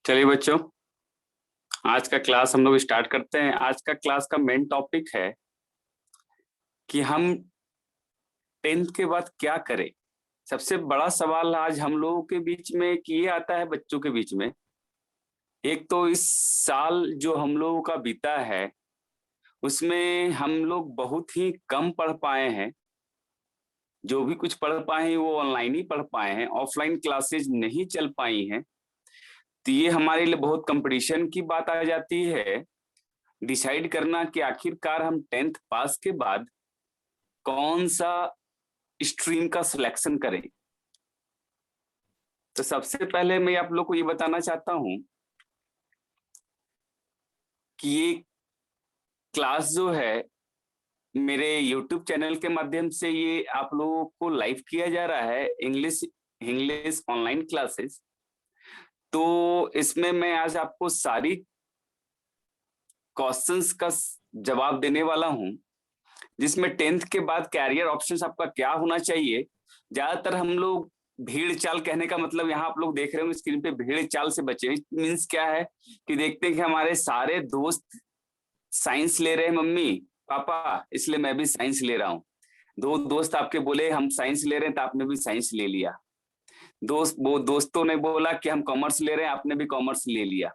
चलिए बच्चों, आज का क्लास हम लोग स्टार्ट करते हैं। आज का क्लास का मेन टॉपिक है कि हम 10th के बाद क्या करें। सबसे बड़ा सवाल आज हम लोगों के बीच में कि ये आता है, बच्चों के बीच में। एक तो इस साल जो हम लोगों का बीता है उसमें हम लोग बहुत ही कम पढ़ पाए हैं। जो भी कुछ पढ़ पाए हैं वो ऑनलाइन ही पढ़ पाए हैं, ऑफलाइन क्लासेज नहीं चल पाई हैं। तो ये हमारे लिए बहुत कंपटीशन की बात आ जाती है, डिसाइड करना कि आखिरकार हम 10th पास के बाद कौन सा स्ट्रीम का सिलेक्शन करें। तो सबसे पहले मैं आप लोग को ये बताना चाहता हूं कि ये क्लास जो है मेरे YouTube चैनल के माध्यम से ये आप लोगों को लाइव किया जा रहा है, इंग्लिश इंग्लिश ऑनलाइन क्लासेस। तो इसमें मैं आज आपको सारी क्वेश्चंस का जवाब देने वाला हूं, जिसमें 10th के बाद कैरियर ऑप्शंस आपका क्या होना चाहिए। ज्यादातर हम लोग भीड़ चाल, कहने का मतलब यहाँ आप लोग देख रहे होंगे स्क्रीन पे, भीड़ चाल से बचे। मीन्स क्या है कि देखते हैं कि हमारे सारे दोस्त साइंस ले रहे हैं, मम्मी पापा, इसलिए मैं भी साइंस ले रहा हूँ। दो दोस्त आपके बोले हम साइंस ले रहे हैं तो आपने भी साइंस ले लिया। दोस्तों ने बोला कि हम कॉमर्स ले रहे हैं, आपने भी कॉमर्स ले लिया।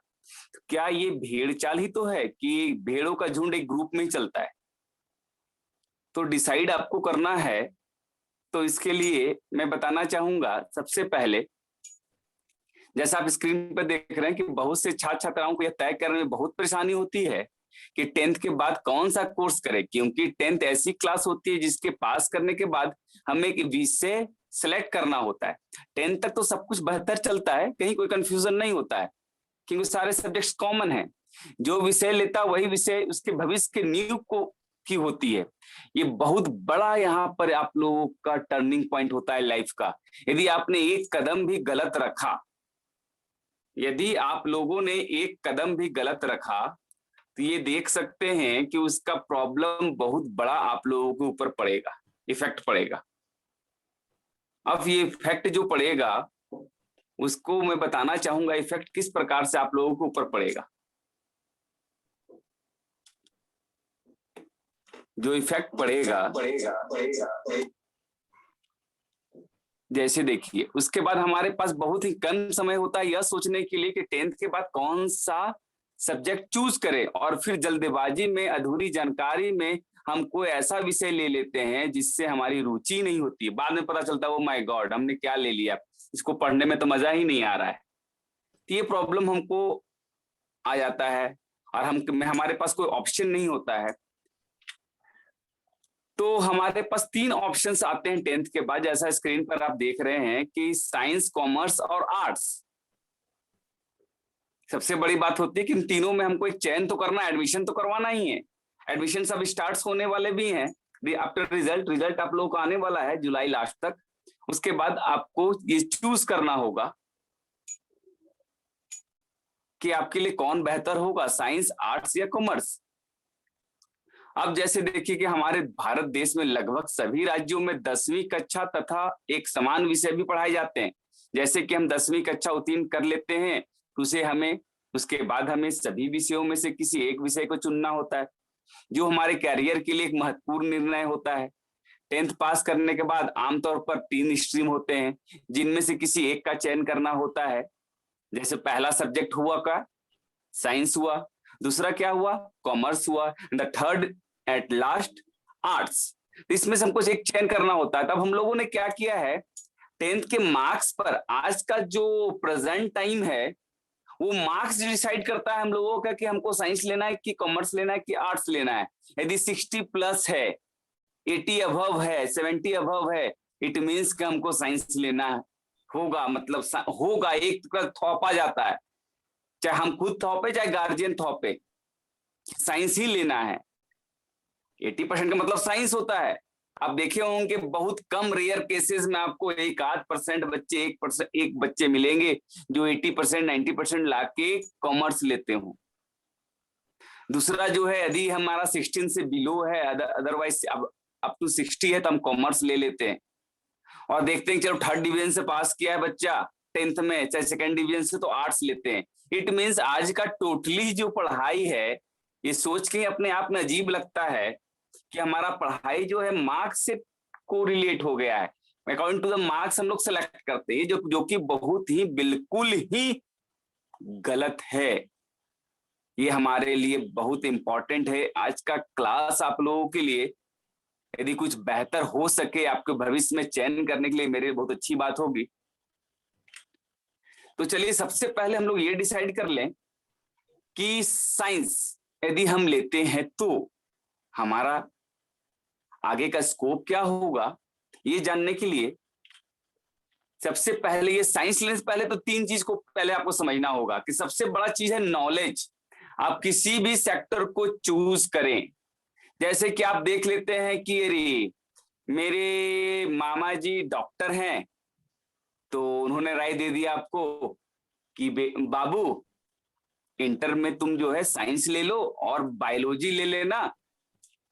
तो क्या ये भीड़ चाल ही तो है कि भेड़ों का झुंड एक ग्रुप में ही चलता है? तो डिसाइड आपको करना है। तो इसके लिए मैं बताना चाहूंगा, सबसे पहले जैसा आप स्क्रीन पर देख रहे हैं कि बहुत से छात्र छात्राओं को यह तय करने में बहुत परेशानी होती है कि 10th के बाद कौन सा कोर्स करें, क्योंकि 10th ऐसी क्लास होती है जिसके पास करने के बाद हमें एक विषय सेलेक्ट करना होता है। 10th तक तो सब कुछ बेहतर चलता है, कहीं कोई कंफ्यूजन नहीं होता है, क्योंकि सारे सब्जेक्ट्स कॉमन है। जो विषय लेता वही विषय उसके भविष्य के नींव को की होती है। ये बहुत बड़ा यहाँ पर आप लोगों का टर्निंग पॉइंट होता है लाइफ का। यदि आपने एक कदम भी गलत रखा, यदि आप लोगों ने एक कदम भी गलत रखा, तो ये देख सकते हैं कि उसका प्रॉब्लम बहुत बड़ा आप लोगों के ऊपर पड़ेगा, इफेक्ट पड़ेगा। अब ये इफेक्ट जो पड़ेगा उसको मैं बताना चाहूंगा, इफेक्ट किस प्रकार से आप लोगों के ऊपर पड़ेगा। जो इफेक्ट पड़ेगा जैसे देखिए, उसके बाद हमारे पास बहुत ही कम समय होता है यह सोचने के लिए कि 10th के बाद कौन सा सब्जेक्ट चूज करें, और फिर जल्दबाजी में, अधूरी जानकारी में हम कोई ऐसा विषय ले लेते हैं जिससे हमारी रुचि नहीं होती है। बाद में पता चलता है ओ माय गॉड, हमने क्या ले लिया, इसको पढ़ने में तो मजा ही नहीं आ रहा है। तो ये प्रॉब्लम हमको आ जाता है और हमारे पास कोई ऑप्शन नहीं होता है। तो हमारे पास 3 ऑप्शंस आते हैं 10th के बाद, जैसा स्क्रीन पर आप देख रहे हैं कि साइंस, कॉमर्स और आर्ट्स। सबसे बड़ी बात होती है कि इन तीनों में हमको एक चयन तो करना, एडमिशन तो करवाना ही है। एडमिशन सब स्टार्ट होने वाले भी हैं। आफ्टर रिजल्ट आप लोगों का आने वाला है जुलाई लास्ट तक। उसके बाद आपको ये चूज करना होगा कि आपके लिए कौन बेहतर होगा, साइंस, आर्ट्स या कॉमर्स। अब जैसे देखिए कि हमारे भारत देश में लगभग सभी राज्यों में 10वीं कक्षा तथा एक समान विषय भी पढ़ाए जाते हैं। जैसे कि हम 10वीं कक्षा उत्तीर्ण कर लेते हैं, उसके बाद हमें सभी विषयों में से किसी एक विषय को चुनना होता है, जो हमारे कैरियर के लिए एक महत्वपूर्ण निर्णय होता है। 10th पास करने के बाद आमतौर पर 3 स्ट्रीम होते हैं, जिनमें से किसी एक का चयन करना होता है। जैसे पहला सब्जेक्ट हुआ का साइंस हुआ, दूसरा क्या हुआ, कॉमर्स हुआ, the third at last arts. इसमें से हमको एक चयन करना होता है। तब हम लोगों ने क्या किया है, 10th के मार्क्स पर आज का जो प्रेजेंट टाइम है वो मार्क्स डिसाइड करता है हम लोगों का कि हमको साइंस लेना है कि कॉमर्स लेना है कि आर्ट्स लेना है। यदि 60 प्लस है, 80 अबव है, 70 अबव है, इट मीन्स कि हमको साइंस लेना होगा। मतलब होगा, एक थोपा जाता है, चाहे हम खुद थोपे चाहे गार्जियन थोपे, साइंस ही लेना है। 80% का मतलब साइंस होता है। आप देखे होंगे बहुत कम रेयर केसेस में आपको 1-8% बच्चे, 1 बच्चे मिलेंगे जो 80% 90% लाके कॉमर्स लेते हो। दूसरा जो है, यदि हमारा 16 से बिलो है, अदरवाइज अप टू 60 है तो हम कॉमर्स ले लेते हैं और देखते हैं चलो 3rd डिवीजन से पास किया है बच्चा, टेंथ में, चाहे सेकेंड डिवीजन से, तो आर्ट्स लेते हैं। इट मीन्स आज का टोटली जो पढ़ाई है, ये सोच के अपने आप में अजीब लगता है कि हमारा पढ़ाई जो है मार्क्स से को रिलेट हो गया है। अकॉर्डिंग टू द मार्क्स हम लोग सेलेक्ट करते हैं, जो कि बहुत ही बिल्कुल ही गलत है। ये हमारे लिए बहुत इंपॉर्टेंट है आज का क्लास आप लोगों के लिए। यदि कुछ बेहतर हो सके आपके भविष्य में चयन करने के लिए, मेरे बहुत अच्छी बात होगी। तो चलिए सबसे पहले हम लोग ये डिसाइड कर लें कि साइंस यदि हम लेते हैं तो हमारा आगे का स्कोप क्या होगा। ये जानने के लिए सबसे पहले, ये साइंस लेने से पहले तो तीन चीज को पहले आपको समझना होगा कि सबसे बड़ा चीज है नॉलेज। आप किसी भी सेक्टर को चूज करें, जैसे कि आप देख लेते हैं कि अरे मेरे मामा जी डॉक्टर हैं, तो उन्होंने राय दे दिया आपको कि बाबू इंटर में तुम जो है साइंस ले लो और बायोलॉजी ले लेना।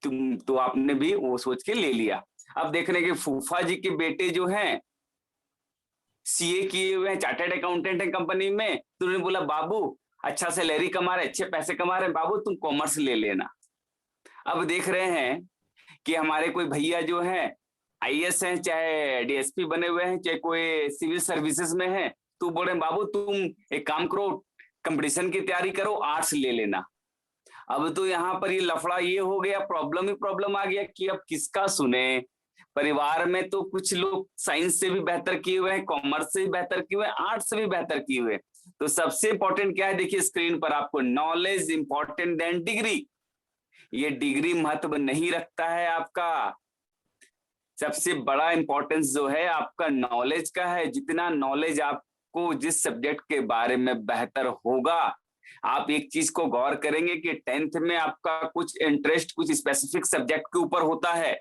तुम तो आपने भी वो सोच के ले लिया। अब देख रहे हैं कि फूफा जी के बेटे जो हैं सीए किए हुए हैं, चार्टर्ड अकाउंटेंट है कंपनी में, तो उन्होंने बोला बाबू अच्छा सैलरी कमा रहे, अच्छे पैसे कमा रहे, बाबू तुम कॉमर्स ले लेना। अब देख रहे हैं कि हमारे कोई भैया जो हैं आईएएस हैं, चाहे डीएसपी बने हुए हैं, चाहे कोई सिविल सर्विसेज में है, तो बोल रहे हैं बाबू तुम एक काम करो, कंपटीशन की तैयारी करो, आर्ट्स ले लेना। अब तो यहाँ पर ये लफड़ा ये हो गया, प्रॉब्लम ही प्रॉब्लम आ गया कि अब किसका सुने। परिवार में तो कुछ लोग साइंस से भी बेहतर किए हुए हैं, कॉमर्स से भी बेहतर किए हुए हैं, आर्ट्स से भी बेहतर किए हुए हैं। तो सबसे इंपॉर्टेंट क्या है, देखिए स्क्रीन पर आपको, नॉलेज इंपॉर्टेंट देन डिग्री। ये डिग्री महत्व नहीं रखता है आपका। सबसे बड़ा इंपॉर्टेंस जो है आपका नॉलेज का है। जितना नॉलेज आपको जिस सब्जेक्ट के बारे में बेहतर होगा, आप एक चीज को गौर करेंगे कि टेंथ में आपका कुछ इंटरेस्ट कुछ स्पेसिफिक सब्जेक्ट के ऊपर होता है,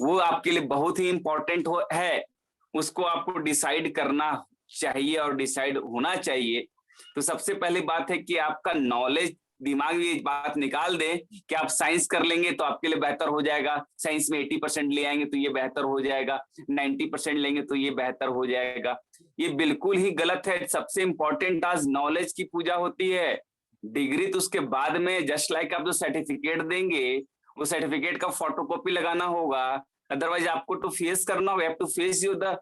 वो आपके लिए बहुत ही इंपॉर्टेंट है, उसको आपको डिसाइड करना चाहिए और डिसाइड होना चाहिए। तो सबसे पहली बात है कि आपका नॉलेज, दिमाग में ये बात निकाल दें कि आप साइंस कर लेंगे तो आपके लिए बेहतर हो जाएगा, साइंस में 80% ले आएंगे तो ये बेहतर हो जाएगा, 90% लेंगे तो ये बेहतर हो जाएगा। ये बिल्कुल ही गलत है। सबसे इंपॉर्टेंट आज नॉलेज की पूजा होती है। डिग्री तो उसके बाद में, जस्ट लाइक आप जो सर्टिफिकेट देंगे, वो सर्टिफिकेट का फोटोकॉपी लगाना होगा, अदरवाइज आपको टू फेस करना होगा, to face you the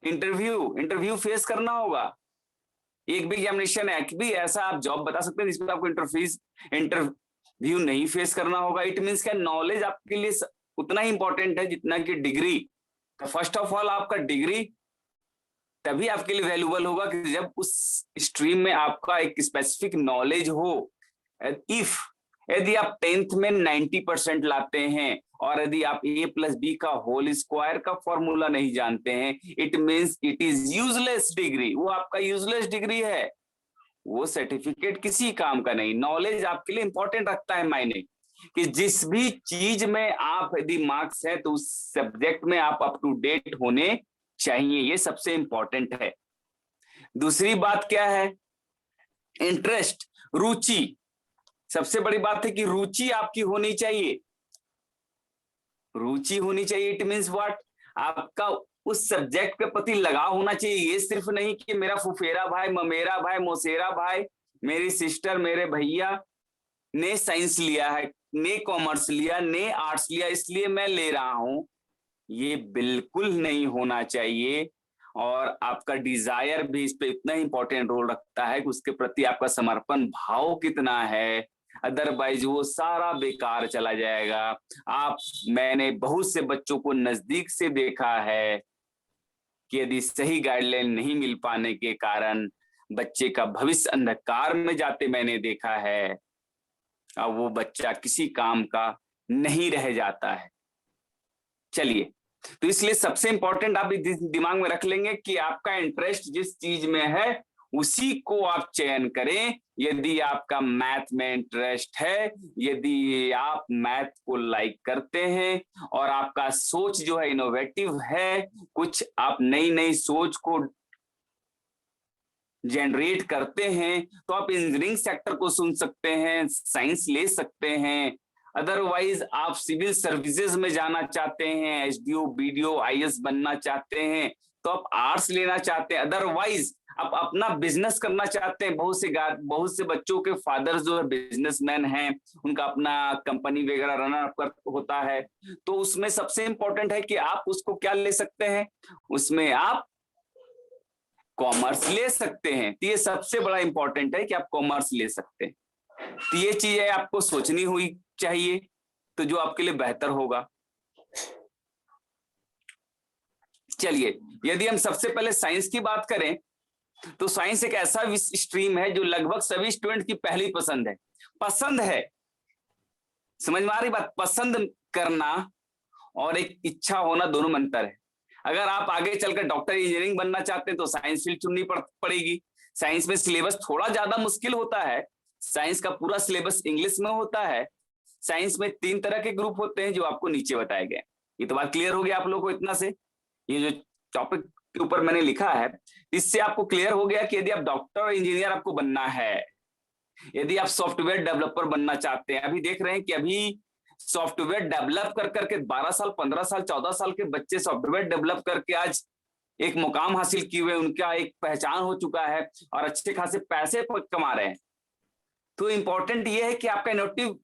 interview face करना होगा। एक भी एग्जामिनेशन है कि भी ऐसा आप जॉब बता सकते हैं जिसमें आपको इंटरव्यू नहीं फेस करना होगा। इट मीन्स क्या, नॉलेज आपके लिए उतना ही इंपॉर्टेंट है जितना कि डिग्री। तो फर्स्ट ऑफ ऑल आपका डिग्री तभी आपके लिए वैल्यूबल होगा कि जब उस स्ट्रीम में आपका एक स्पेसिफिक नॉलेज हो। इफ यदि आप टेंथ में 90% लाते हैं और यदि आप a+b का होल स्क्वायर का फॉर्मूला नहीं जानते हैं, it means it is useless degree. वो आपका यूजलेस डिग्री है, वो सर्टिफिकेट किसी काम का नहीं। नॉलेज आपके लिए इंपॉर्टेंट रखता है मायने, कि जिस भी चीज में आप यदि मार्क्स है तो उस सब्जेक्ट में आप अप टू डेट होने चाहिए, ये सबसे इंपॉर्टेंट है। दूसरी बात क्या है, इंटरेस्ट, रुचि। सबसे बड़ी बात है कि रुचि आपकी होनी चाहिए। रुचि होनी चाहिए, इट मींस व्हाट, आपका उस सब्जेक्ट के प्रति लगाव होना चाहिए। ये सिर्फ नहीं कि मेरा फुफेरा भाई, ममेरा भाई, मौसेरा भाई, मेरी सिस्टर, मेरे भैया ने साइंस लिया है, ने कॉमर्स लिया, ने आर्ट्स लिया, इसलिए मैं ले रहा हूं। ये बिल्कुल नहीं होना चाहिए। और आपका डिजायर भी इस पे इतना इंपॉर्टेंट रोल रखता है कि उसके प्रति आपका समर्पण भाव कितना है, अदरवाइज वो सारा बेकार चला जाएगा। मैंने बहुत से बच्चों को नजदीक से देखा है कि यदि सही गाइडलाइन नहीं मिल पाने के कारण बच्चे का भविष्य अंधकार में जाते मैंने देखा है। अब वो बच्चा किसी काम का नहीं रह जाता है। चलिए, तो इसलिए सबसे इंपॉर्टेंट आप दिमाग में रख लेंगे कि आपका इंटरेस्ट जिस चीज में है उसी को आप चयन करें। यदि आपका मैथ में इंटरेस्ट है, यदि आप मैथ को लाइक करते हैं और आपका सोच जो है इनोवेटिव है, कुछ आप नई नई सोच को जनरेट करते हैं, तो आप इंजीनियरिंग सेक्टर को सुन सकते हैं, साइंस ले सकते हैं। अदरवाइज आप सिविल सर्विसेज में जाना चाहते हैं, एसडीओ, बीडीओ, आईएएस बनना चाहते हैं, तो आप आर्ट्स लेना चाहते हैं, अदरवाइज आप अपना बिजनेस करना चाहते हैं। बहुत से बच्चों के फादर जो है बिजनेसमैन हैं, उनका अपना कंपनी वगैरह रनर कर होता है, तो उसमें सबसे इंपॉर्टेंट है कि आप उसको क्या ले सकते हैं, उसमें आप कॉमर्स ले सकते हैं। तो ये सबसे बड़ा इंपॉर्टेंट है कि आप कॉमर्स ले सकते हैं। तो ये चीजें आपको सोचनी हुई चाहिए, तो जो आपके लिए बेहतर होगा। चलिए, यदि हम सबसे पहले साइंस की बात करें, तो साइंस एक ऐसा स्ट्रीम है जो लगभग सभी स्टूडेंट की पहली पसंद है। पसंद है, समझ में आ रही बात? पसंद करना और एक इच्छा होना दोनों में अंतर है। अगर आप आगे चलकर डॉक्टर इंजीनियरिंग बनना चाहते हैं तो साइंस फील्ड चुननी पड़ेगी। साइंस में सिलेबस थोड़ा ज्यादा मुश्किल होता है। साइंस का पूरा सिलेबस इंग्लिश में होता है। साइंस में 3 तरह के ग्रुप होते हैं जो आपको नीचे बताए गए। ये तो बात क्लियर हो गया आप लोगों को इतना से? ये जो टॉपिक के ऊपर मैंने लिखा है, इससे आपको क्लियर हो गया कि यदि आप डॉक्टर और इंजीनियर आपको बनना है, यदि आप सॉफ्टवेयर डेवलपर बनना चाहते हैं, अभी देख रहे हैं कि अभी सॉफ्टवेयर डेवलप कर करके 12 साल 15 साल 14 साल के बच्चे सॉफ्टवेयर डेवलप करके आज एक मुकाम हासिल किए हुए, उनका एक पहचान हो चुका है और अच्छे खासे पैसे कमा रहे हैं। तो इंपॉर्टेंट ये है कि आपका इनोवेटिव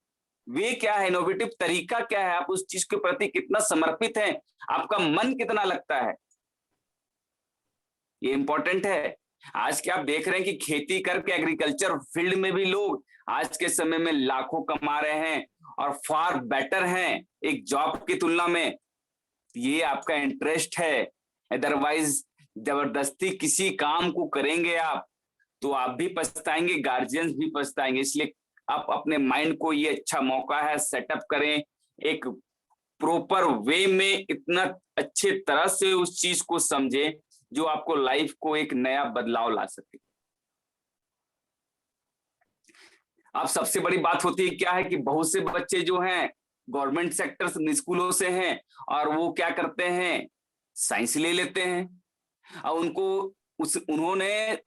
वे क्या है, इनोवेटिव तरीका क्या है, आप उस चीज के प्रति कितना समर्पित हैं, आपका मन कितना लगता है, ये इंपॉर्टेंट है। आज के आप देख रहे हैं कि खेती करके एग्रीकल्चर फील्ड में भी लोग आज के समय में लाखों कमा रहे हैं और फार बेटर हैं एक जॉब की तुलना में। ये आपका इंटरेस्ट है। अदरवाइज जबरदस्ती किसी काम को करेंगे आप तो आप भी पछताएंगे, गार्जियंस भी पछताएंगे। इसलिए आप अपने माइंड को, ये अच्छा मौका है, सेटअप करें एक प्रॉपर वे में, इतना अच्छे तरह से उस चीज को समझें जो आपको लाइफ को एक नया बदलाव ला सके। अब सबसे बड़ी बात होती है क्या है कि बहुत से बच्चे जो हैं गवर्नमेंट सेक्टर स्कूलों से हैं और वो क्या करते हैं, साइंस ले लेते हैं। और उन्होंने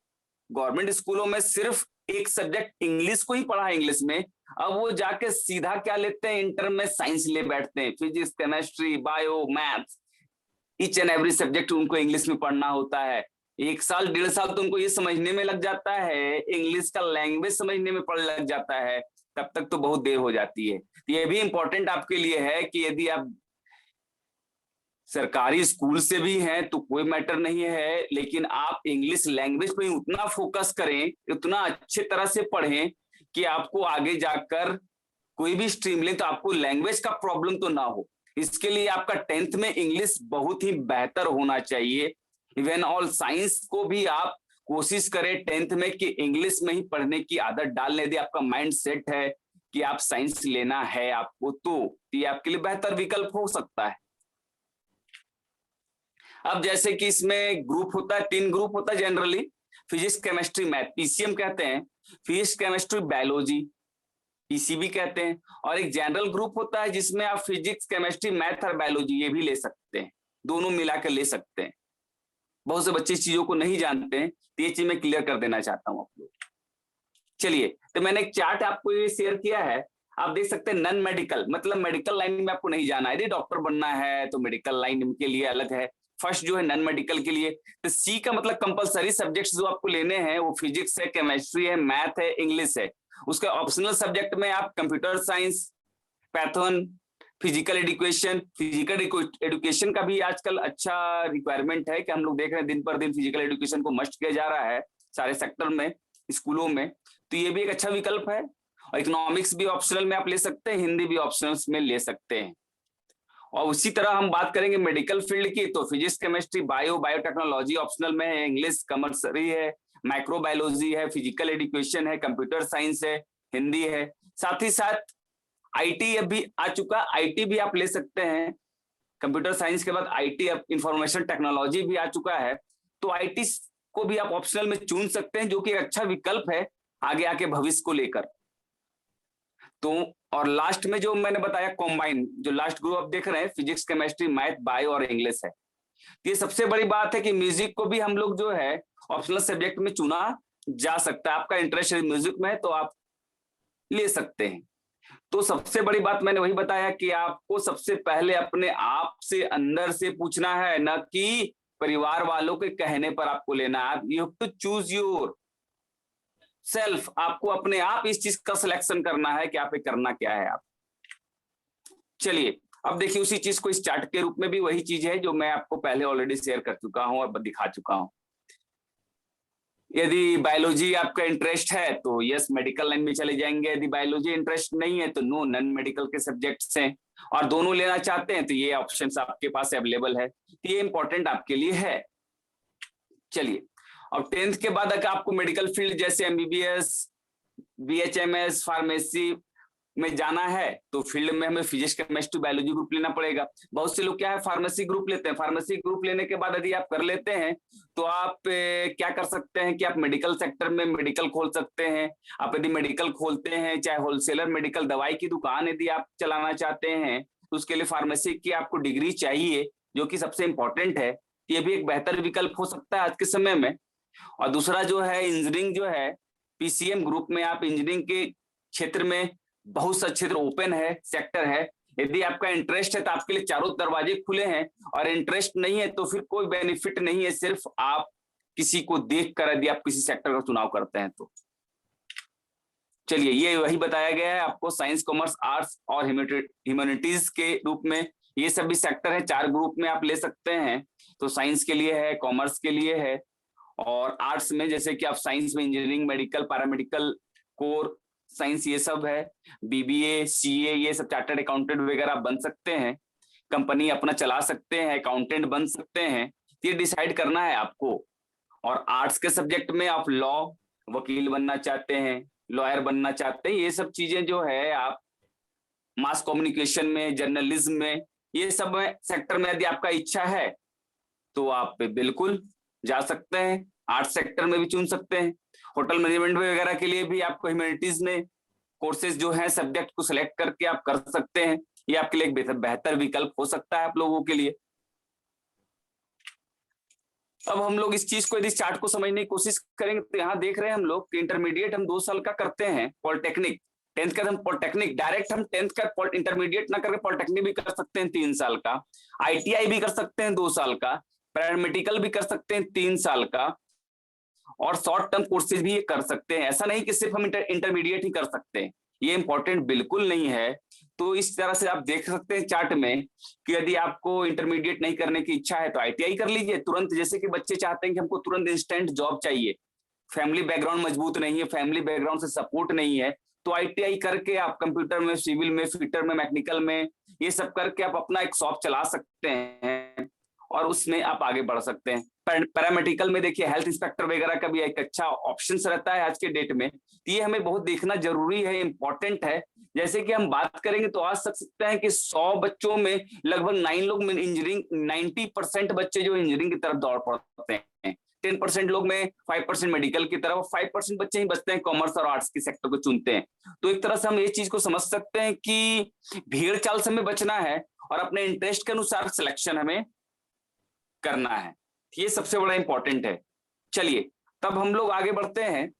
गवर्नमेंट स्कूलों में सिर्फ एक सब्जेक्ट इंग्लिश को ही पढ़ा है, इंग्लिश में। अब वो जाके सीधा क्या लेते हैं, इंटर में साइंस ले बैठते हैं, physics chemistry bio maths, each and every subject उनको इंग्लिश में पढ़ना होता है। 1 साल 1.5 साल तो उनको ये समझने में लग जाता है, इंग्लिश का लैंग्वेज समझने में पढ़ लग जाता है, तब तक तो बहुत देर हो जाती है। ये भी इंपॉर्टेंट आपके लिए है कि यदि आप सरकारी स्कूल से भी हैं तो कोई मैटर नहीं है, लेकिन आप इंग्लिश लैंग्वेज पे उतना फोकस करें, उतना अच्छे तरह से पढ़ें कि आपको आगे जाकर कोई भी स्ट्रीम लें तो आपको लैंग्वेज का प्रॉब्लम तो ना हो। इसके लिए आपका 10th में इंग्लिश बहुत ही बेहतर होना चाहिए। इवन ऑल साइंस को भी आप कोशिश करें 10th में कि इंग्लिश में ही पढ़ने की आदत डाल लें। यदि आपका माइंड सेट है कि आप साइंस लेना है आपको, तो ये आपके लिए बेहतर विकल्प हो सकता है। अब जैसे कि इसमें ग्रुप होता है, 3 ग्रुप होता है generally, physics chemistry math, PCM कहते हैं, फिजिक्स केमिस्ट्री बायोलॉजी, पीसीबी कहते हैं, और एक जनरल ग्रुप होता है जिसमें आप फिजिक्स केमिस्ट्री मैथ और बायोलॉजी ये भी ले सकते हैं, दोनों मिलाकर ले सकते हैं। बहुत से बच्चे इस चीजों को नहीं जानते हैं, तो ये चीज मैं क्लियर कर देना चाहता हूँ आप लोग। चलिए, तो मैंने एक चार्ट आपको ये शेयर किया है, आप देख सकते हैं नॉन मेडिकल, मतलब मेडिकल लाइन में आपको नहीं जाना है। यदि डॉक्टर बनना है तो मेडिकल लाइन के लिए अलग है। फर्स्ट जो है नॉन मेडिकल के लिए, तो सी का मतलब कंपलसरी सब्जेक्ट्स जो आपको लेने हैं वो फिजिक्स है, केमिस्ट्री है, मैथ है, इंग्लिश है। उसके ऑप्शनल सब्जेक्ट में आप computer science, Python, physical education, physical education का भी आजकल अच्छा रिक्वायरमेंट है कि हम लोग देख रहे हैं दिन पर दिन फिजिकल एजुकेशन को मस्ट किया जा रहा है सारे सेक्टर में, स्कूलों में, तो ये भी एक अच्छा विकल्प है। और इकोनॉमिक्स भी ऑप्शनल में आप ले सकते हैं, हिंदी भी ऑप्शनल में ले सकते हैं। और उसी तरह हम बात करेंगे मेडिकल फील्ड की, तो फिजिक्स केमिस्ट्री बायोटेक्नोलॉजी ऑप्शनल में है, इंग्लिश कंपलसरी है, माइक्रोबायोलॉजी है, फिजिकल एजुकेशन है, कंप्यूटर साइंस है, हिंदी है। साथ ही साथ आईटी अभी आ चुका, आईटी भी आप ले सकते हैं। कंप्यूटर साइंस के बाद आईटी, इंफॉर्मेशन टेक्नोलॉजी भी आ चुका है, तो आईटी को भी आप ऑप्शनल में चुन सकते हैं, जो कि एक अच्छा विकल्प है आगे आके भविष्य को लेकर। तो और लास्ट में जो मैंने बताया कॉम्बाइन, जो लास्ट ग्रुप आप देख रहे हैं फिजिक्स केमिस्ट्री मैथ बायो और इंग्लिश है। ये सबसे बड़ी बात है कि म्यूजिक को भी हम लोग जो है ऑप्शनल सब्जेक्ट में चुना जा सकता है। आपका इंटरेस्ट म्यूजिक में है तो आप ले सकते हैं। तो सबसे बड़ी बात मैंने वही बताया कि आपको सबसे पहले अपने आप से अंदर से पूछना है, न कि परिवार वालों के कहने पर आपको लेना है। You have to choose yourself, आपको अपने आप इस चीज का सिलेक्शन करना है कि आप ये करना क्या है आप। चलिए अब देखिए उसी चीज को इस चार्ट के रूप में भी वही चीज है जो मैं आपको पहले ऑलरेडी शेयर कर चुका हूं और दिखा चुका हूं। यदि बायोलॉजी आपका इंटरेस्ट है तो यस मेडिकल लाइन में चले जाएंगे, यदि बायोलॉजी इंटरेस्ट नहीं है तो नो, नॉन मेडिकल के सब्जेक्ट्स हैं, और दोनों लेना चाहते हैं तो ये ऑप्शंस आपके पास अवेलेबल है, तो ये इंपॉर्टेंट आपके लिए है। चलिए अब 10th के बाद अगर आपको मेडिकल फील्ड जैसे एमबीबीएस, बीएचएमएस, फार्मेसी में जाना है तो फील्ड में हमें फिजिक्स, केमिस्ट्री, बायोलॉजी ग्रुप लेना पड़ेगा। बहुत से लोग क्या है फार्मेसी ग्रुप लेते हैं। फार्मेसी ग्रुप लेने के बाद यदि आप कर लेते हैं तो आप क्या कर सकते हैं कि आप मेडिकल सेक्टर में मेडिकल खोल सकते हैं। आप यदि मेडिकल खोलते हैं, चाहे होलसेलर मेडिकल दवाई की दुकान यदि आप चलाना चाहते हैं तो उसके लिए फार्मेसी की आपको डिग्री चाहिए, जो कि सबसे इंपॉर्टेंट है। ये भी एक बेहतर विकल्प हो सकता है आज के समय में। और दूसरा जो है इंजीनियरिंग जो है, पीसीएम ग्रुप में आप इंजीनियरिंग के क्षेत्र में बहुत सा क्षेत्र ओपन है, सेक्टर है। यदि आपका इंटरेस्ट है तो आपके लिए चारों दरवाजे खुले हैं, और इंटरेस्ट नहीं है तो फिर कोई बेनिफिट नहीं है, सिर्फ आप किसी को देख कर यदि आप किसी सेक्टर का चुनाव करते हैं तो। चलिए ये वही बताया गया है आपको, साइंस, कॉमर्स, आर्ट्स और ह्यूमैनिटीज के रूप में ये सभी सेक्टर है, 4 ग्रुप में आप ले सकते हैं। तो साइंस के लिए है, कॉमर्स के लिए है, और आर्ट्स में जैसे कि आप साइंस में engineering, medical, paramedical, core science ये सब है, बीबीए, सीए, ये सब चार्टर्ड अकाउंटेंट वगैरह आप बन सकते हैं, कंपनी अपना चला सकते हैं, अकाउंटेंट बन सकते हैं। ये डिसाइड करना है आपको। और आर्ट्स के सब्जेक्ट में आप लॉ, वकील बनना चाहते हैं, लॉयर बनना चाहते हैं, ये सब चीजें जो है आप मास कम्युनिकेशन में, जर्नलिज्म में, ये सब सेक्टर में यदि आपका इच्छा है तो आप बिल्कुल जा सकते हैं। आर्ट सेक्टर में भी चुन सकते हैं। होटल मैनेजमेंट वगैरह के लिए भी आपको ह्यूमैनिटीज में कोर्सेज जो है सब्जेक्ट को सिलेक्ट करके आप कर सकते हैं। ये आपके लिए एक बेहतर विकल्प हो सकता है आप लोगों के लिए। अब हम लोग इस चीज को, यदि चार्ट को समझने की कोशिश करेंगे तो यहाँ देख रहे हैं हम लोग कि इंटरमीडिएट हम 2 साल का करते हैं, पॉलिटेक्निक 10th का हम पॉलिटेक्निक डायरेक्ट हम 10th का इंटरमीडिएट ना करके पॉलिटेक्निक भी कर सकते हैं 3 साल का, आईटीआई भी कर सकते हैं 2 साल का, पैरामेडिकल भी कर सकते हैं 3 साल का, और शॉर्ट टर्म कोर्सेज भी ये कर सकते हैं। ऐसा नहीं कि सिर्फ हम इंटरमीडिएट ही कर सकते हैं, ये इंपॉर्टेंट बिल्कुल नहीं है। तो इस तरह से आप देख सकते हैं चार्ट में कि यदि आपको इंटरमीडिएट नहीं करने की इच्छा है तो आईटीआई कर लीजिए तुरंत। जैसे कि बच्चे चाहते हैं कि हमको तुरंत इंस्टेंट जॉब चाहिए, फैमिली बैकग्राउंड मजबूत नहीं है, फैमिली बैकग्राउंड से सपोर्ट नहीं है, तो आईटीआई करके आप कंप्यूटर में, सिविल में, फिटर में, मैकेनिकल में, ये सब करके आप अपना एक शॉप चला सकते हैं और उसमें आप आगे बढ़ सकते हैं। पैरामेडिकल में देखिए हेल्थ इंस्पेक्टर वगैरह का भी एक अच्छा ऑप्शन रहता है आज के डेट में। ये हमें बहुत देखना जरूरी है, इंपॉर्टेंट है। जैसे कि हम बात करेंगे तो आज सकते हैं कि 100 बच्चों में लगभग 9 लोग में इंजीनियरिंग, 90% बच्चे जो इंजीनियरिंग की तरफ दौड़ पड़ते हैं, 10% लोग में 5% मेडिकल की तरफ, 5% बच्चे ही बचते हैं कॉमर्स और आर्ट्स के सेक्टर को चुनते हैं। तो एक तरह से हम ये चीज को समझ सकते हैं कि भीड़ चाल से हमें बचना है और अपने इंटरेस्ट के अनुसार सिलेक्शन हमें करना है। ये सबसे बड़ा इंपॉर्टेंट है। चलिए तब हम लोग आगे बढ़ते हैं।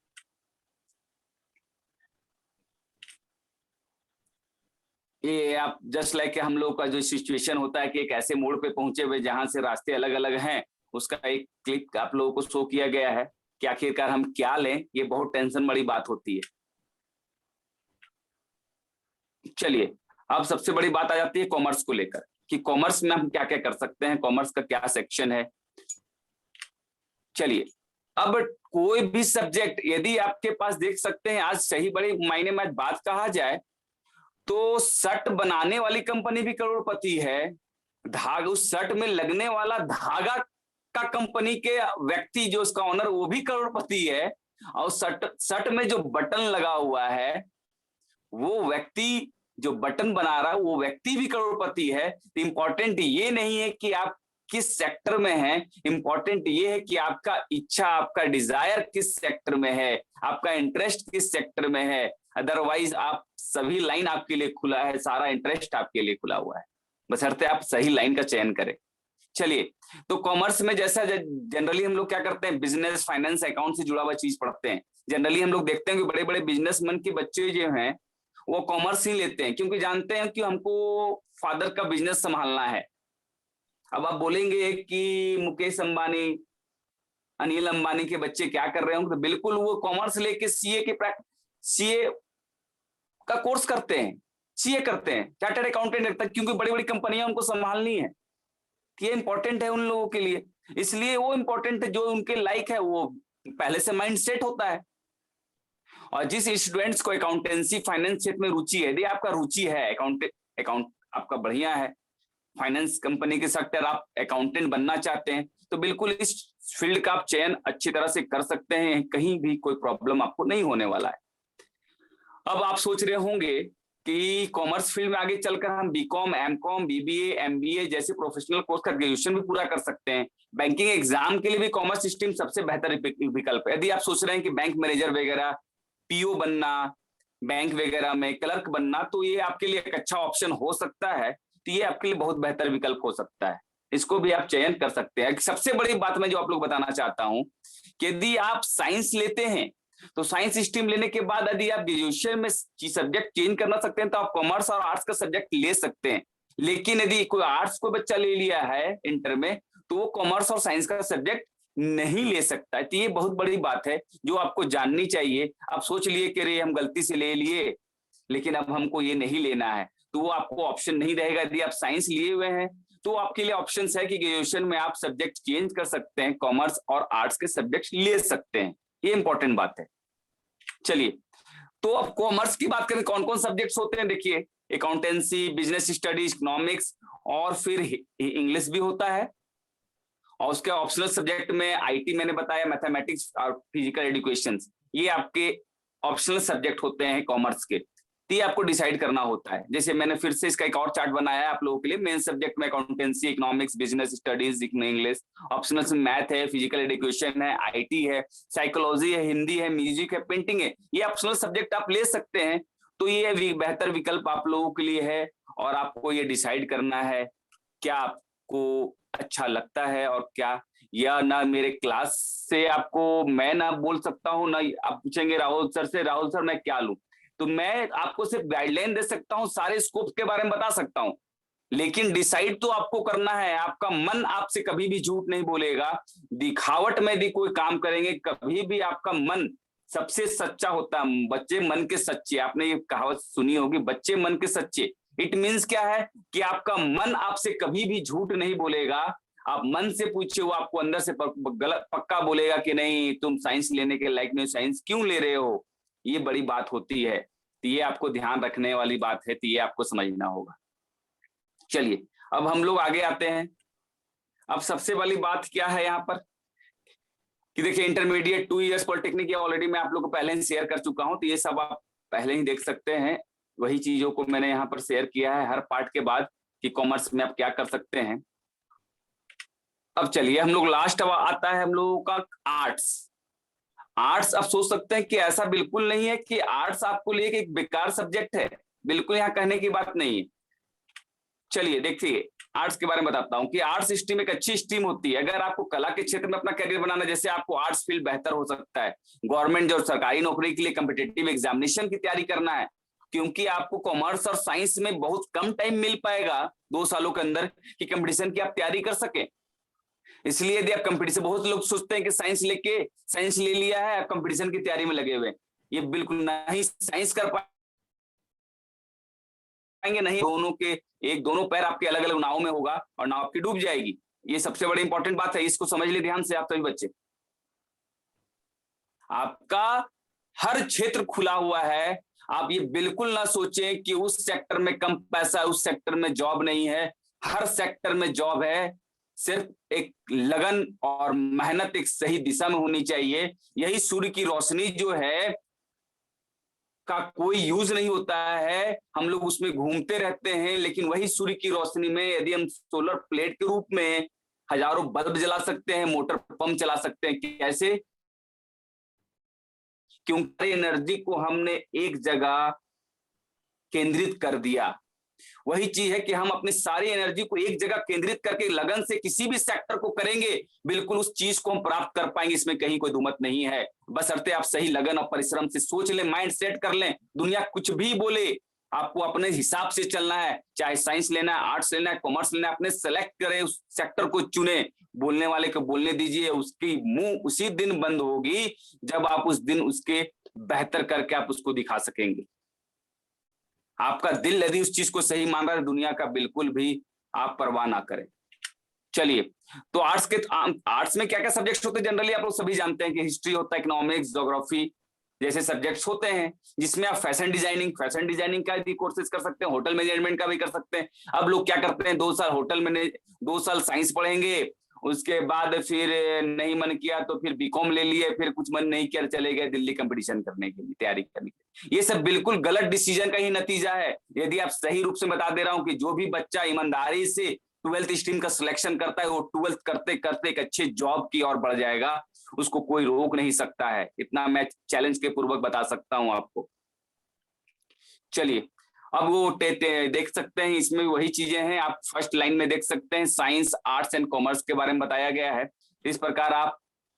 ये आप जस्ट लाइक हम लोग का जो सिचुएशन होता है कि एक ऐसे मोड़ पे पहुंचे हुए जहां से रास्ते अलग अलग हैं, उसका एक क्लिप आप लोगों को शो किया गया है कि आखिरकार हम क्या लें। ये बहुत टेंशन बड़ी बात होती है। चलिए अब सबसे बड़ी बात आ जाती है कॉमर्स को लेकर कि कॉमर्स में हम क्या क्या कर सकते हैं, कॉमर्स का क्या सेक्शन है। चलिए अब कोई भी सब्जेक्ट यदि आपके पास देख सकते हैं, आज सही बड़े मायने में बात कहा जाए तो शर्ट बनाने वाली कंपनी भी करोड़पति है, धागा उस शर्ट में लगने वाला धागा का कंपनी के व्यक्ति जो उसका ओनर वो भी करोड़पति है, और शर्ट में जो बटन लगा हुआ है वो व्यक्ति जो बटन बना रहा है वो व्यक्ति भी करोड़पति है। तो इंपॉर्टेंट ये नहीं है कि आप किस सेक्टर में हैं, इंपॉर्टेंट ये है कि आपका इच्छा, आपका डिजायर किस सेक्टर में है, आपका इंटरेस्ट किस सेक्टर में है। अदरवाइज आप सभी लाइन आपके लिए खुला है, सारा इंटरेस्ट आपके लिए खुला हुआ है, बशर्ते आप सही लाइन का चयन करें। चलिए तो कॉमर्स में जैसा जनरली हम लोग क्या करते हैं, बिजनेस, फाइनेंस, अकाउंट से जुड़ा हुआ चीज पढ़ते हैं। जनरली हम लोग देखते हैं कि बड़े बड़े बिजनेसमैन के बच्चे जो हैं वो कॉमर्स ही लेते हैं, क्योंकि जानते हैं कि हमको फादर का बिजनेस संभालना है, अब आप बोलेंगे कि मुकेश अंबानी, अनिल अंबानी के बच्चे क्या कर रहे होंगे, तो बिल्कुल वो कॉमर्स लेके सीए का कोर्स करते हैं, सीए करते हैं, चार्टर्ड अकाउंटेंट लगता है, क्योंकि बड़ी बड़ी कंपनियां उनको संभालनी है। ये इंपॉर्टेंट है उन लोगों के लिए, इसलिए वो इंपॉर्टेंट है जो उनके लाइक है, वो पहले से माइंड सेट होता है। और जिस स्टूडेंट्स को अकाउंटेंसी फाइनेंस क्षेत्र में रुचि है, यदि आपका रुचि है अकाउंट आपका बढ़िया है, फाइनेंस कंपनी के सेक्टर आप अकाउंटेंट बनना चाहते हैं, तो बिल्कुल इस फील्ड का आप चयन अच्छी तरह से कर सकते हैं, कहीं भी कोई प्रॉब्लम आपको नहीं होने वाला है। अब आप सोच रहे होंगे कि कॉमर्स फील्ड में आगे चलकर हम बीकॉम, एमकॉम, बीबीए, एमबीए जैसे प्रोफेशनल कोर्स का ग्रेजुएशन भी पूरा कर सकते हैं। बैंकिंग एग्जाम के लिए भी कॉमर्स स्ट्रीम सबसे बेहतर विकल्प है। यदि आप सोच रहे हैं कि बैंक मैनेजर वगैरह, पीओ बनना, बैंक वगैरह में क्लर्क बनना, तो ये आपके लिए एक अच्छा ऑप्शन हो सकता है, तो ये आपके लिए बहुत बेहतर विकल्प हो सकता है, इसको भी आप चयन कर सकते हैं। सबसे बड़ी बात मैं जो आप लोग बताना चाहता हूं कि यदि आप साइंस लेते हैं तो साइंस स्ट्रीम लेने के बाद यदि आप ग्रेजुएशन में सब्जेक्ट चेंज करना सकते हैं तो आप कॉमर्स और आर्ट्स का सब्जेक्ट ले सकते हैं। लेकिन यदि कोई आर्ट्स को बच्चा ले लिया है इंटर में, तो वो कॉमर्स और साइंस का सब्जेक्ट नहीं ले सकता है। तो ये बहुत बड़ी बात है जो आपको जाननी चाहिए। आप सोच लिए कि रे हम गलती से ले लिए, लेकिन अब हमको ये नहीं लेना है, तो वो आपको ऑप्शन नहीं रहेगा। यदि आप साइंस लिए हुए हैं तो आपके लिए ऑप्शन है कि ग्रेजुएशन में आप सब्जेक्ट चेंज कर सकते हैं, कॉमर्स और आर्ट्स के सब्जेक्ट ले सकते हैं। ये इंपॉर्टेंट बात है। चलिए, तो अब कॉमर्स की बात करें, कौन कौन सब्जेक्ट्स होते हैं। देखिए, अकाउंटेंसी, बिजनेस स्टडीज, इकोनॉमिक्स और फिर इंग्लिश भी होता है। और उसके ऑप्शनल सब्जेक्ट में आईटी मैंने बताया, मैथमेटिक्स और फिजिकल एजुकेशन, ये आपके ऑप्शनल सब्जेक्ट होते हैं कॉमर्स के। तो ये आपको डिसाइड करना होता है। जैसे मैंने फिर से इसका एक और चार्ट बनाया है आप लोगों के लिए। मेन सब्जेक्ट में accountancy, economics, business studies, English. Optional में मैथ है, फिजिकल एजुकेशन है, आईटी है, साइकोलॉजी है, हिंदी है, म्यूजिक है, पेंटिंग है। ये ऑप्शनल सब्जेक्ट आप ले सकते हैं। तो ये बेहतर विकल्प आप लोगों के लिए है, और आपको ये डिसाइड करना है क्या आपको अच्छा लगता है और क्या। या ना मेरे क्लास से आपको मैं ना बोल सकता हूँ, ना आप पूछेंगे राहुल सर से, राहुल सर मैं क्या लूं, तो मैं आपको सिर्फ गाइडलाइन दे सकता हूं, सारे स्कोप के बारे में बता सकता हूं, लेकिन डिसाइड तो आपको करना है। आपका मन आपसे कभी भी झूठ नहीं बोलेगा। दिखावट में भी कोई काम करेंगे, कभी भी आपका मन सबसे सच्चा होता है। बच्चे मन के सच्चे, आपने ये कहावत सुनी होगी, बच्चे मन के सच्चे। इट मीन्स क्या है कि आपका मन आपसे कभी भी झूठ नहीं बोलेगा। आप मन से पूछिए, वो आपको अंदर से गलत पक्का बोलेगा कि नहीं तुम साइंस लेने के लायक नहीं, साइंस क्यों ले रहे हो। ये बड़ी बात होती है, तो ये आपको ध्यान रखने वाली बात है, तो ये आपको समझना होगा। चलिए, अब हम लोग आगे आते हैं। अब सबसे वाली बात क्या है यहाँ पर कि देखिए, इंटरमीडिएट 2 इयर्स पॉलिटेक्निक ये ऑलरेडी मैं आप लोग को पहले ही शेयर कर चुका हूं, तो ये सब आप पहले ही देख सकते हैं। वही चीजों को मैंने यहाँ पर शेयर किया है हर पार्ट के बाद कि कॉमर्स में आप क्या कर सकते हैं। अब चलिए, हम लोग लास्ट अब आता है हम लोगों का आर्ट्स। आर्ट्स आप सोच सकते हैं कि ऐसा बिल्कुल नहीं है कि आर्ट्स आपको लिए एक बेकार सब्जेक्ट है, बिल्कुल यहाँ कहने की बात नहीं है। चलिए देखिए, आर्ट्स के बारे में बताता हूँ कि आर्ट्स स्ट्रीम एक अच्छी स्ट्रीम होती है। अगर आपको कला के क्षेत्र में अपना करियर बनाना, जैसे आपको आर्ट्स फील्ड बेहतर हो सकता है, गवर्नमेंट जो सरकारी नौकरी के लिए कॉम्पिटिटिव एग्जामिनेशन की तैयारी करना है, क्योंकि आपको कॉमर्स और साइंस में बहुत कम टाइम मिल पाएगा 2 सालों के अंदर कि कंपटीशन की आप तैयारी कर सके। इसलिए यदि आप कंपटीशन, बहुत लोग सोचते हैं कि साइंस ले लिया है, आप कंपटीशन की तैयारी में लगे हुए, ये बिल्कुल नहीं। साइंस कर पाएंगे नहीं, दोनों पैर आपके अलग अलग नाव में होगा और नाव आपकी डूब जाएगी। ये सबसे बड़ी इंपॉर्टेंट बात है, इसको समझ ले ध्यान से आप सभी बच्चे। आपका हर क्षेत्र खुला हुआ है। आप ये बिल्कुल ना सोचें कि उस सेक्टर में कम पैसा है, उस सेक्टर में जॉब नहीं है। हर सेक्टर में जॉब है, सिर्फ एक लगन और मेहनत एक सही दिशा में होनी चाहिए। यही सूर्य की रोशनी जो है का कोई यूज नहीं होता है, हम लोग उसमें घूमते रहते हैं, लेकिन वही सूर्य की रोशनी में यदि हम सोलर प्लेट के रूप में हजारों बल्ब जला सकते हैं, मोटर पंप चला सकते हैं। कैसे? क्योंकि एनर्जी को हमने एक जगह केंद्रित कर दिया। वही चीज है कि हम अपनी सारी एनर्जी को एक जगह केंद्रित करके लगन से किसी भी सेक्टर को करेंगे, बिल्कुल उस चीज को हम प्राप्त कर पाएंगे, इसमें कहीं कोई दुमत नहीं है। बशर्ते आप सही लगन और परिश्रम से सोच लें, माइंड सेट कर लें। दुनिया कुछ भी बोले, आपको अपने हिसाब से चलना है, चाहे साइंस लेना है, आर्ट्स लेना है, कॉमर्स लेना है, अपने सेलेक्ट करें, उस सेक्टर को चुने। बोलने वाले को बोलने दीजिए, उसकी मुंह उसी दिन बंद होगी जब आप उस दिन उसके बेहतर करके आप उसको दिखा सकेंगे। आपका दिल यदि उस चीज को सही मान रहा है, दुनिया का बिल्कुल भी आप परवाह ना करें। चलिए, तो आर्ट्स में क्या क्या सब्जेक्ट्स होते हैं जनरली आप लोग सभी जानते हैं कि हिस्ट्री होता है, इकोनॉमिक्स, ज्योग्राफी जैसे सब्जेक्ट्स होते हैं, जिसमें आप फैशन डिजाइनिंग का भी कोर्सेज कर सकते हैं, होटल मैनेजमेंट का भी कर सकते हैं। अब लोग क्या करते हैं, 2 साल होटल मैनेज 2 साल साइंस पढ़ेंगे, उसके बाद फिर नहीं मन किया तो फिर बीकॉम ले लिए, फिर कुछ मन नहीं किया चले गए दिल्ली कंपटीशन करने के लिए, तैयारी करने के लिए। ये सब बिल्कुल गलत डिसीजन का ही नतीजा है। यदि आप सही रूप से बता दे रहा हूं कि जो भी बच्चा ईमानदारी से 12th स्ट्रीम का सिलेक्शन करता है, वो 12th करते करते एक अच्छे जॉब की ओर बढ़ जाएगा, उसको कोई रोक नहीं सकता है। इतना मैं चैलेंज के पूर्वक बता सकता हूं आपको। चलिए, अब वो देख सकते हैं, इसमें वही चीजें हैं, आप फर्स्ट लाइन में देख सकते हैं साइंस, आर्ट्स एंड कॉमर्स के बारे में बताया गया है। इस प्रकार आप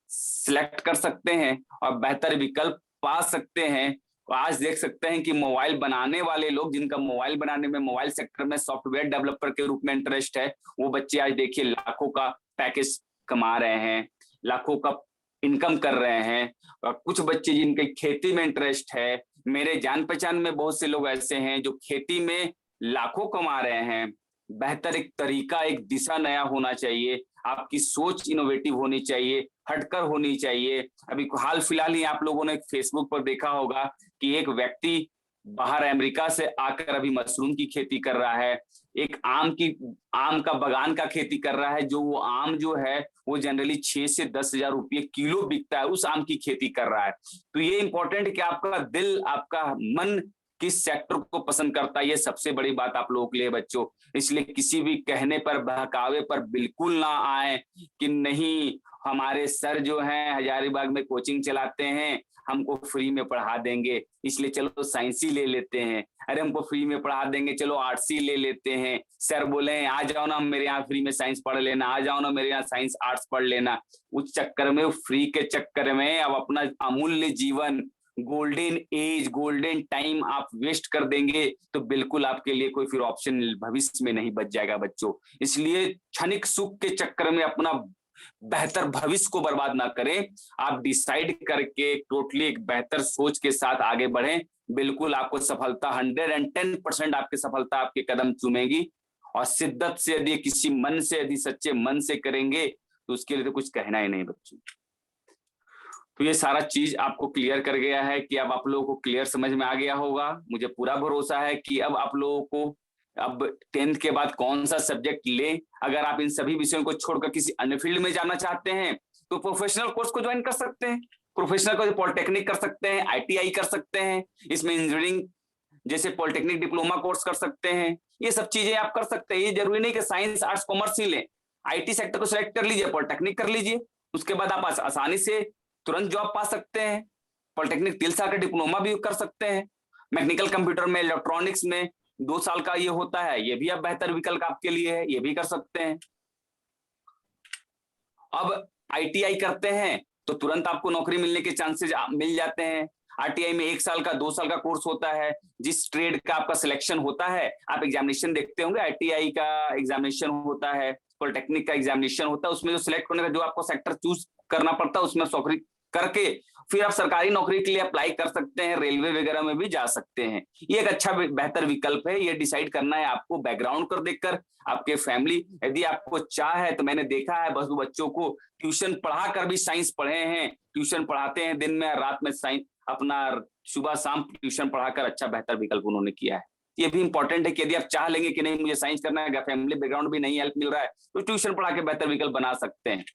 सिलेक्ट कर सकते हैं और बेहतर विकल्प पा सकते हैं। आज देख सकते हैं कि मोबाइल बनाने वाले लोग, जिनका मोबाइल बनाने में, मोबाइल सेक्टर में सॉफ्टवेयर डेवलपर के रूप में इंटरेस्ट है, वो बच्चे आज देखिए लाखों का पैकेज कमा रहे हैं, लाखों का इनकम कर रहे हैं। और कुछ बच्चे जिनके खेती में इंटरेस्ट है, मेरे जान पहचान में बहुत से लोग ऐसे हैं जो खेती में लाखों कमा रहे हैं। बेहतर एक तरीका, एक दिशा नया होना चाहिए, आपकी सोच इनोवेटिव होनी चाहिए, हटकर होनी चाहिए। अभी हाल फिलहाल ही आप लोगों ने फेसबुक पर देखा होगा कि एक व्यक्ति बाहर अमेरिका से आकर अभी मशरूम की खेती कर रहा है, एक आम का बगान का खेती कर रहा है, जो वो आम जो है वो जनरली 6 से 10 हजार रुपये किलो बिकता है, उस आम की खेती कर रहा है। तो ये इंपॉर्टेंट है कि आपका दिल, आपका मन किस सेक्टर को पसंद करता है, ये सबसे बड़ी बात आप लोगों के लिए बच्चों। इसलिए किसी भी कहने पर, बहकावे पर बिल्कुल ना आए कि नहीं हमारे सर जो हैं हजारीबाग में कोचिंग चलाते हैं, हमको फ्री में पढ़ा देंगे, इसलिए चलो साइंस ही ले लेते हैं। अरे हमको फ्री में पढ़ा देंगे, चलो आर्ट्स ही ले लेते हैं। सर बोले आ जाओ ना मेरे यहाँ फ्री में साइंस पढ़ लेना, आ जाओ ना मेरे यहाँ साइंस आर्ट्स पढ़ लेना। उस चक्कर में, फ्री के चक्कर में अब अपना अमूल्य जीवन, गोल्डन एज, गोल्डन टाइम आप वेस्ट कर देंगे, तो बिल्कुल आपके लिए कोई फिर ऑप्शन भविष्य में नहीं बच जाएगा बच्चों। इसलिए क्षणिक सुख के चक्कर में अपना बेहतर भविष्य को बर्बाद ना करें। आप डिसाइड करके टोटली एक बेहतर सोच के साथ आगे बढ़ें, बिल्कुल आपको सफलता 110% आपकी सफलता आपके कदम चूमेगी। और शिद्दत से यदि किसी मन से, यदि सच्चे मन से करेंगे तो उसके लिए तो कुछ कहना ही नहीं बच्चों। तो ये सारा चीज आपको क्लियर कर गया है कि अब आप लोगों को क्लियर समझ में आ गया होगा। मुझे पूरा भरोसा है कि अब आप लोगों को अब 10th के बाद कौन सा सब्जेक्ट ले, अगर आप इन सभी विषयों को छोड़कर किसी अन्य फील्ड में जाना चाहते हैं तो प्रोफेशनल कोर्स को ज्वाइन कर सकते हैं। प्रोफेशनल को पॉलिटेक्निक कर सकते हैं, ITI कर सकते हैं, इसमें इंजीनियरिंग जैसे पॉलिटेक्निक डिप्लोमा कोर्स कर सकते हैं। ये सब चीजें आप कर सकते हैं। ये जरूरी नहीं कि साइंस, आर्ट्स, कॉमर्स ही लें। IT सेक्टर को सिलेक्ट कर लीजिए, पॉलिटेक्निक कर लीजिए, उसके बाद आप आसानी से तुरंत जॉब पा सकते हैं। पॉलिटेक्निक 3 साल का डिप्लोमा भी कर सकते हैं। मैकेनिकल कंप्यूटर में, इलेक्ट्रॉनिक्स में 2 साल का ये होता है, ये भी अब बेहतर विकल्प आपके लिए है, ये भी कर सकते हैं। अब ITI करते हैं तो तुरंत आपको नौकरी मिलने के चांसेस मिल जाते हैं। RTI में 1 साल का, 2 साल का कोर्स होता है। जिस ट्रेड का आपका सिलेक्शन होता है, आप एग्जामिनेशन देखते होंगे, ITI का एग्जामिनेशन होता है, पॉलिटेक्निक का एग्जामिनेशन होता है, उसमें जो सिलेक्ट होने का जो आपको सेक्टर चूज करना पड़ता है, उसमें नौकरी करके फिर आप सरकारी नौकरी के लिए अप्लाई कर सकते हैं, रेलवे वगैरह में भी जा सकते हैं। ये एक अच्छा बेहतर विकल्प है। ये डिसाइड करना है आपको बैकग्राउंड कर देखकर, आपके फैमिली, यदि आपको चाह है तो मैंने देखा है बस बच्चों को ट्यूशन पढ़ा कर भी साइंस पढ़े हैं, ट्यूशन पढ़ाते हैं दिन में रात में साइंस, अपना सुबह शाम ट्यूशन पढ़ाकर अच्छा बेहतर विकल्प उन्होंने किया है। ये भी इंपॉर्टेंट है कि यदि आप चाह लेंगे कि नहीं मुझे साइंस करना है, फैमिली बैकग्राउंड भी नहीं हेल्प मिल रहा है, तो ट्यूशन पढ़ा के बेहतर विकल्प बना सकते हैं।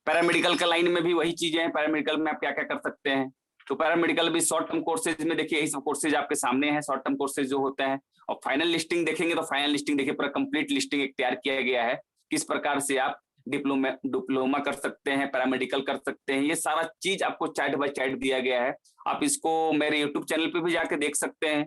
पैरामेडिकल का लाइन में भी वही चीजें हैं। पैरामेडिकल में आप क्या क्या कर सकते हैं, तो पैरामेडिकल भी शॉर्ट टर्म कोर्सेज में देखिए यही सब कोर्सेज आपके सामने हैं, शॉर्ट टर्म कोर्सेज जो होते हैं। और फाइनल लिस्टिंग देखेंगे तो फाइनल लिस्टिंग देखिए पूरा कंप्लीट लिस्टिंग एक तैयार किया गया है, किस प्रकार से आप डिप्लोमा कर सकते हैं, पैरामेडिकल कर सकते हैं। ये सारा चीज आपको चैट बाय चैट दिया गया है। आप इसको मेरे यूट्यूब चैनल पे भी जाके देख सकते हैं,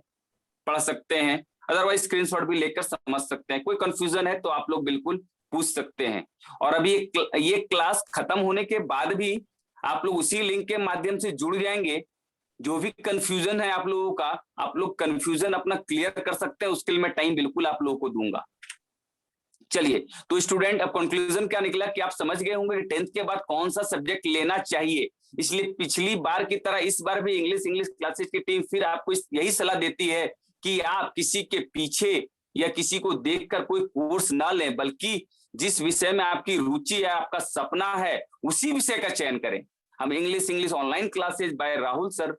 पढ़ सकते हैं, अदरवाइज स्क्रीनशॉट भी लेकर समझ सकते हैं। कोई कंफ्यूजन है तो आप लोग बिल्कुल पूछ सकते हैं। और अभी ये क्लास खत्म होने के बाद भी आप लोग उसी लिंक के माध्यम से जुड़ जाएंगे जो भी कंफ्यूजन है आप लोगों का, आप लोग कंफ्यूजन अपना क्लियर कर सकते हैं, उसके लिए मैं टाइम बिल्कुल आप लोगों को दूंगा। चलिए, तो स्टूडेंट अब कंक्लूजन क्या निकला कि आप समझ गए होंगे कि 10th के बाद कौन सा सब्जेक्ट लेना चाहिए। इसलिए पिछली बार की तरह इस बार भी इंग्लिश क्लासेस की टीम फिर आपको यही सलाह देती है कि आप किसी के पीछे या किसी को देखकर कोई कोर्स ना लें, बल्कि जिस विषय में आपकी रुचि है, आपका सपना है, उसी विषय का चयन करें। हम English online classes bye Rahul sir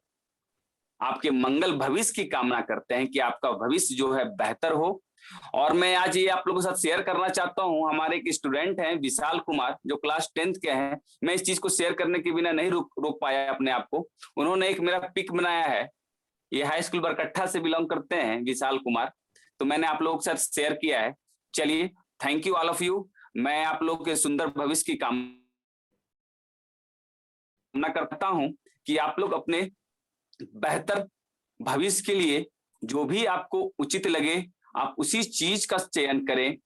आपके मंगल भविष्य की कामना करते हैं कि आपका भविष्य जो है बेहतर हो। और मैं आज ये आप लोगों के साथ शेयर करना चाहता हूं, हमारे एक स्टूडेंट हैं विशाल कुमार, जो क्लास 10th के हैं। मैं इस चीज को शेयर करने के बिना नहीं रोक पाया अपने आप को। उन्होंने एक मेरा पिक बनाया है, ये हाई स्कूल बरकट्ठा से बिलोंग करते हैं विशाल कुमार, तो मैंने आप लोगों के साथ शेयर किया है। चलिए, thank you all of you. मैं आप लोगों के सुंदर भविष्य की कामना करता हूं कि आप लोग अपने बेहतर भविष्य के लिए जो भी आपको उचित लगे, आप उसी चीज का चयन करें